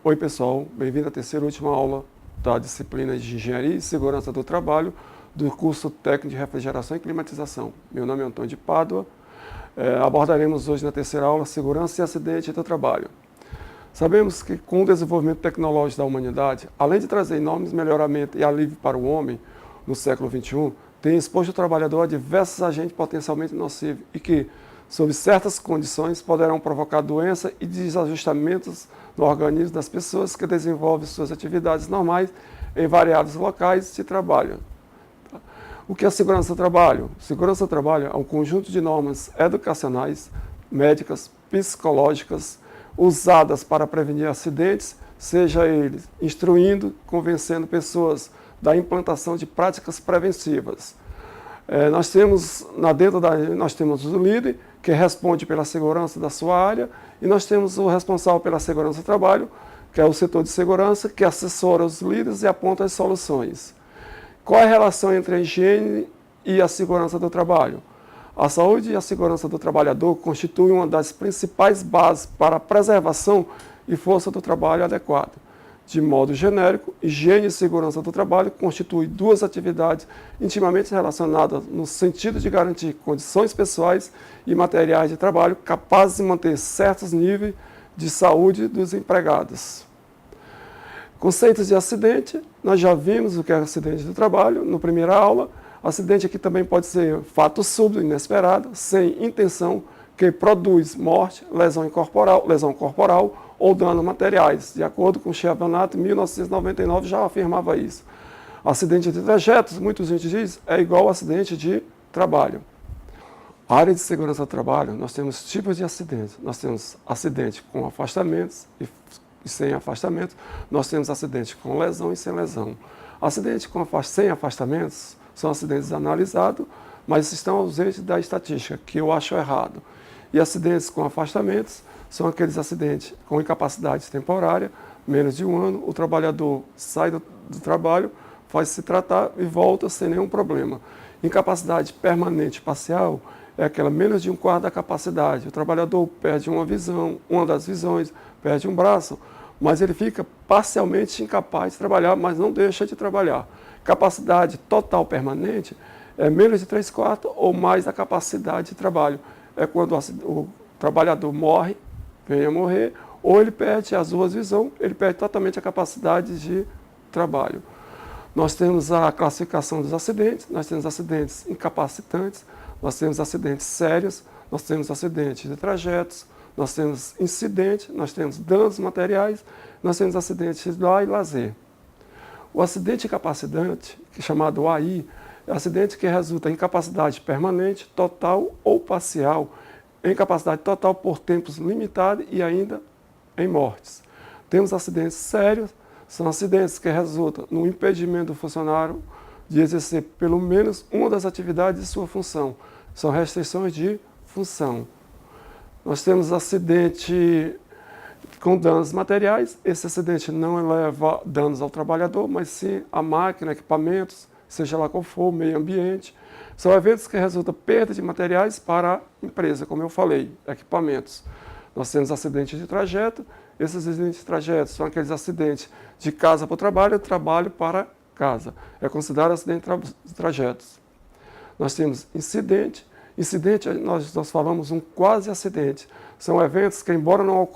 Oi pessoal, bem-vindo à terceira e última aula da disciplina de Engenharia e Segurança do Trabalho do curso Técnico de Refrigeração e Climatização. Meu nome é Antônio de Pádua. Abordaremos hoje na terceira aula Segurança e Acidente do Trabalho. Sabemos que com o desenvolvimento tecnológico da humanidade, além de trazer enormes melhoramentos e alívio para o homem no século XXI, tem exposto o trabalhador a diversos agentes potencialmente nocivos e que, sob certas condições, poderão provocar doença e desajustamentos no organismo das pessoas que desenvolvem suas atividades normais em variados locais de trabalho. O que é a segurança do trabalho? Segurança do trabalho é um conjunto de normas educacionais, médicas, psicológicas, usadas para prevenir acidentes, seja eles instruindo, convencendo pessoas da implantação de práticas preventivas. Nós temos o líder, que responde pela segurança da sua área, e nós temos o responsável pela segurança do trabalho, que é o setor de segurança, que assessora os líderes e aponta as soluções. Qual é a relação entre a higiene e a segurança do trabalho? A saúde e a segurança do trabalhador constituem uma das principais bases para a preservação e força do trabalho adequado. De modo genérico, higiene e segurança do trabalho constituem duas atividades intimamente relacionadas no sentido de garantir condições pessoais e materiais de trabalho capazes de manter certos níveis de saúde dos empregados. Conceitos de acidente, nós já vimos o que é acidente do trabalho na primeira aula. Acidente aqui também pode ser fato súbito, inesperado, sem intenção, que produz morte, lesão corporal ou danos materiais. De acordo com Chevrolet, em 1999 já afirmava isso. Acidente de trajetos, muita gente diz, é igual ao acidente de trabalho. A área de segurança do trabalho, nós temos tipos de acidentes. Nós temos acidente com afastamentos e sem afastamento. Nós temos acidente com lesão e sem lesão. Acidente sem afastamentos são acidentes analisados, mas estão ausentes da estatística, que eu acho errado. E acidentes com afastamentos são aqueles acidentes com incapacidade temporária, menos de 1 ano, o trabalhador sai do trabalho, faz se tratar e volta sem nenhum problema. Incapacidade permanente parcial é aquela menos de 1/4 da capacidade. O trabalhador perde uma visão, uma das visões, perde um braço, mas ele fica parcialmente incapaz de trabalhar, mas não deixa de trabalhar. Capacidade total permanente é menos de 3/4 ou mais da capacidade de trabalho. É quando o trabalhador morre, vem a morrer, ou ele perde as duas visões, ele perde totalmente a capacidade de trabalho. Nós temos a classificação dos acidentes, nós temos acidentes incapacitantes, nós temos acidentes sérios, nós temos acidentes de trajetos, nós temos incidentes, nós temos danos materiais, nós temos acidentes de lazer. O acidente incapacitante, que é chamado AI, é acidente que resulta em incapacidade permanente, total ou parcial, incapacidade total por tempos limitados e ainda em mortes. Temos acidentes sérios, são acidentes que resultam no impedimento do funcionário de exercer pelo menos uma das atividades de sua função. São restrições de função. Nós temos acidente com danos materiais. Esse acidente não leva danos ao trabalhador, mas sim à máquina, equipamentos, seja lá qual for, meio ambiente. São eventos que resultam perda de materiais para a empresa, como eu falei, equipamentos. Nós temos acidentes de trajeto. Esses acidentes de trajeto são aqueles acidentes de casa para o trabalho, trabalho para casa. É considerado acidente de trajetos. Nós temos incidente. Incidente, nós falamos um quase acidente. São eventos que, embora não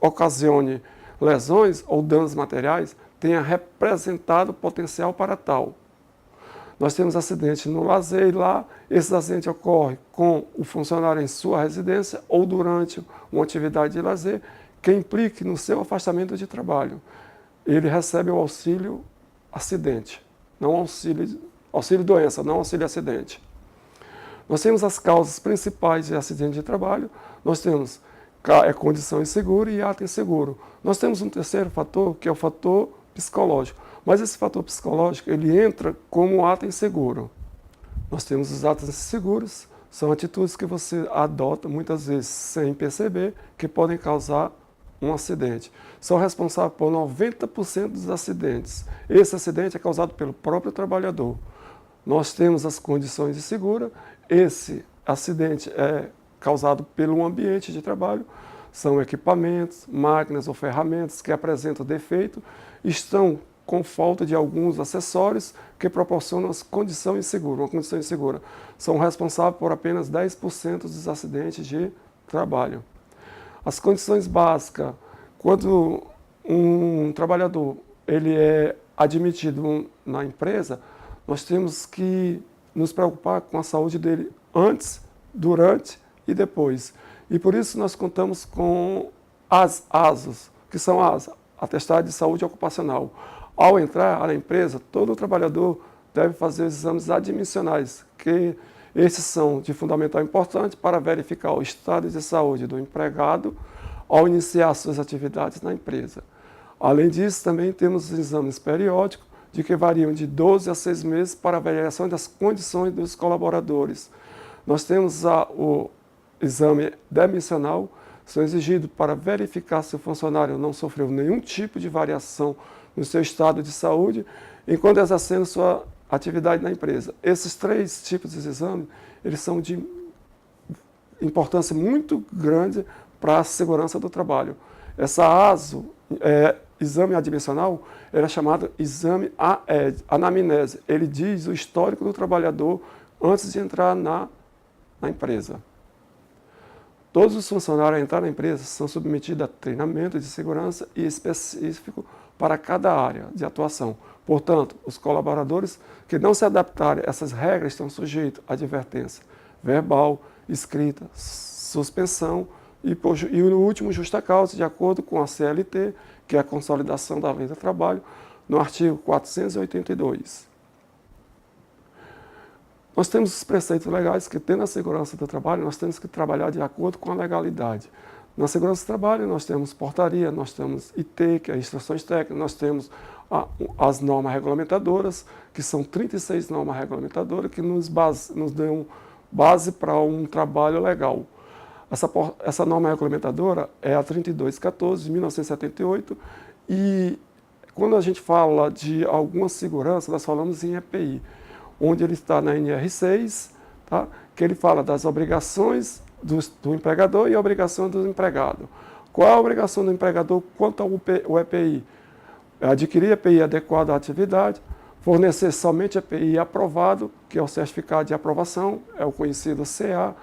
ocasione lesões ou danos materiais, tenha representado potencial para tal. Nós temos acidentes no lazer e lá, esses acidentes ocorrem com o funcionário em sua residência ou durante uma atividade de lazer que implique no seu afastamento de trabalho. Ele recebe o auxílio acidente, não auxílio doença, não auxílio acidente. Nós temos as causas principais de acidente de trabalho, nós temos condição insegura e ato inseguro. Nós temos um terceiro fator, que é o fator psicológico. Mas esse fator psicológico, ele entra como ato inseguro. Nós temos os atos inseguros, são atitudes que você adota, muitas vezes sem perceber, que podem causar um acidente. São responsáveis por 90% dos acidentes. Esse acidente é causado pelo próprio trabalhador. Nós temos as condições inseguras, esse acidente é causado pelo ambiente de trabalho, São equipamentos, máquinas ou ferramentas que apresentam defeito, estão com falta de alguns acessórios que proporcionam uma condição insegura. São responsáveis por apenas 10% dos acidentes de trabalho. As condições básicas, quando um trabalhador ele é admitido na empresa, nós temos que nos preocupar com a saúde dele antes, durante e depois. E por isso nós contamos com as ASOs, que são as Atestado de Saúde Ocupacional. Ao entrar na empresa, todo trabalhador deve fazer os exames admissionais, que esses são de fundamental importância para verificar o estado de saúde do empregado ao iniciar suas atividades na empresa. Além disso, também temos os exames periódicos, de que variam de 12 a 6 meses para avaliação das condições dos colaboradores. Nós temos o exame demissional, são exigidos para verificar se o funcionário não sofreu nenhum tipo de variação no seu estado de saúde enquanto exercendo sua atividade na empresa. Esses 3 tipos de exames, eles são de importância muito grande para a segurança do trabalho. Essa ASO, exame admissional, era chamado exame anamnese. Ele diz o histórico do trabalhador antes de entrar na empresa. Todos os funcionários a entrar na empresa são submetidos a treinamento de segurança e específico para cada área de atuação. Portanto, os colaboradores que não se adaptarem a essas regras estão sujeitos a advertência verbal, escrita, suspensão e no último, justa causa, de acordo com a CLT, que é a Consolidação da Lei do Trabalho, no artigo 482. Nós temos os preceitos legais que, tendo a segurança do trabalho, nós temos que trabalhar de acordo com a legalidade. Na segurança do trabalho, nós temos portaria, nós temos IT, que é instruções técnicas, nós temos as normas regulamentadoras, que são 36 normas regulamentadoras, que nos dão base para um trabalho legal. Essa norma regulamentadora é a 3214, de 1978, e quando a gente fala de alguma segurança, nós falamos em EPI, onde ele está na NR6, tá? Que ele fala das obrigações do empregador e a obrigação do empregado. Qual a obrigação do empregador quanto ao EPI? Adquirir EPI adequado à atividade, fornecer somente EPI aprovado, que é o certificado de aprovação, é o conhecido CA,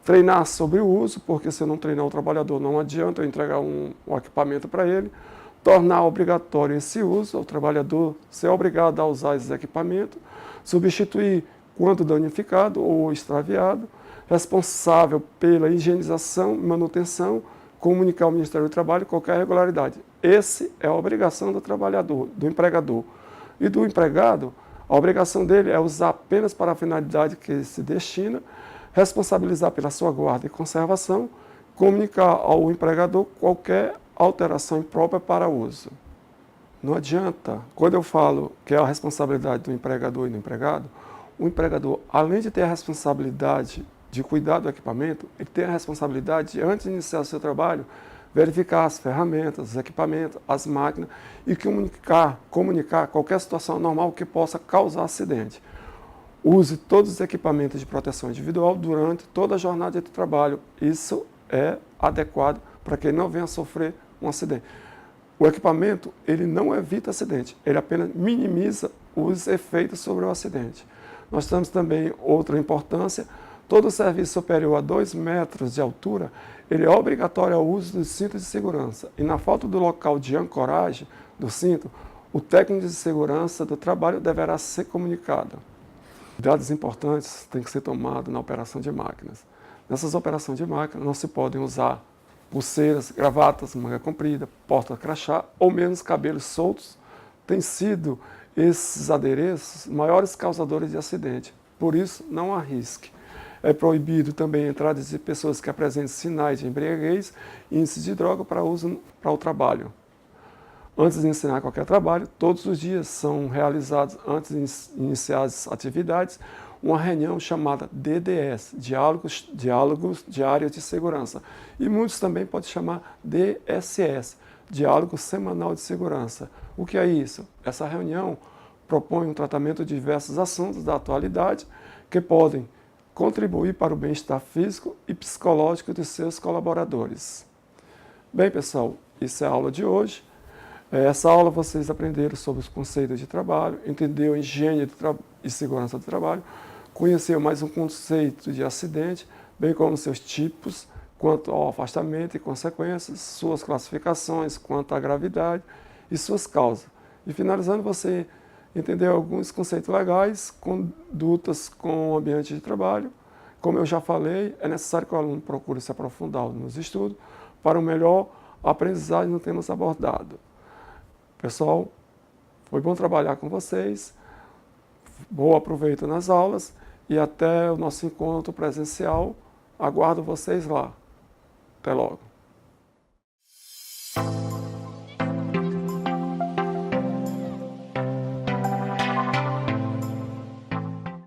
treinar sobre o uso, porque se eu não treinar o trabalhador não adianta eu entregar um equipamento para ele, tornar obrigatório esse uso, o trabalhador ser obrigado a usar esses equipamentos, substituir quando danificado ou extraviado, responsável pela higienização e manutenção, comunicar ao Ministério do Trabalho qualquer irregularidade. Essa é a obrigação do trabalhador, do empregador. E do empregado, a obrigação dele é usar apenas para a finalidade que se destina, responsabilizar pela sua guarda e conservação, comunicar ao empregador qualquer alteração imprópria para uso. Não adianta, quando eu falo que é a responsabilidade do empregador e do empregado, o empregador, além de ter a responsabilidade de cuidar do equipamento, ele tem a responsabilidade de, antes de iniciar o seu trabalho, verificar as ferramentas, os equipamentos, as máquinas e comunicar qualquer situação anormal que possa causar acidente. Use todos os equipamentos de proteção individual durante toda a jornada de trabalho. Isso é adequado para que ele não venha a sofrer um acidente. O equipamento, ele não evita acidente, ele apenas minimiza os efeitos sobre o acidente. Nós temos também outra importância: todo serviço superior a 2 metros de altura, ele é obrigatório ao uso do cinto de segurança. E na falta do local de ancoragem do cinto, o técnico de segurança do trabalho deverá ser comunicado. Cuidados importantes têm que ser tomados na operação de máquinas. Nessas operações de máquinas não se podem usar pulseiras, gravatas, manga comprida, porta-crachá ou mesmo cabelos soltos. Têm sido esses adereços maiores causadores de acidente. Por isso, não arrisque. É proibido também a entrada de pessoas que apresentem sinais de embriaguez e índice de droga para uso para o trabalho. Antes de ensinar qualquer trabalho, todos os dias são realizados, antes de iniciar as atividades, uma reunião chamada DDS, Diálogos Diários de Segurança. E muitos também podem chamar DSS, Diálogo Semanal de Segurança. O que é isso? Essa reunião propõe um tratamento de diversos assuntos da atualidade que podem contribuir para o bem-estar físico e psicológico de seus colaboradores. Bem, pessoal, isso é a aula de hoje. Essa aula vocês aprenderam sobre os conceitos de trabalho, entendeu a higiene e segurança do trabalho, conheceu mais um conceito de acidente, bem como seus tipos, quanto ao afastamento e consequências, suas classificações quanto à gravidade e suas causas. E finalizando, você entendeu alguns conceitos legais, condutas com o ambiente de trabalho. Como eu já falei, é necessário que o aluno procure se aprofundar nos estudos para um melhor aprendizagem nos temas abordados. Pessoal, foi bom trabalhar com vocês, bom aproveito nas aulas e até o nosso encontro presencial. Aguardo vocês lá. Até logo.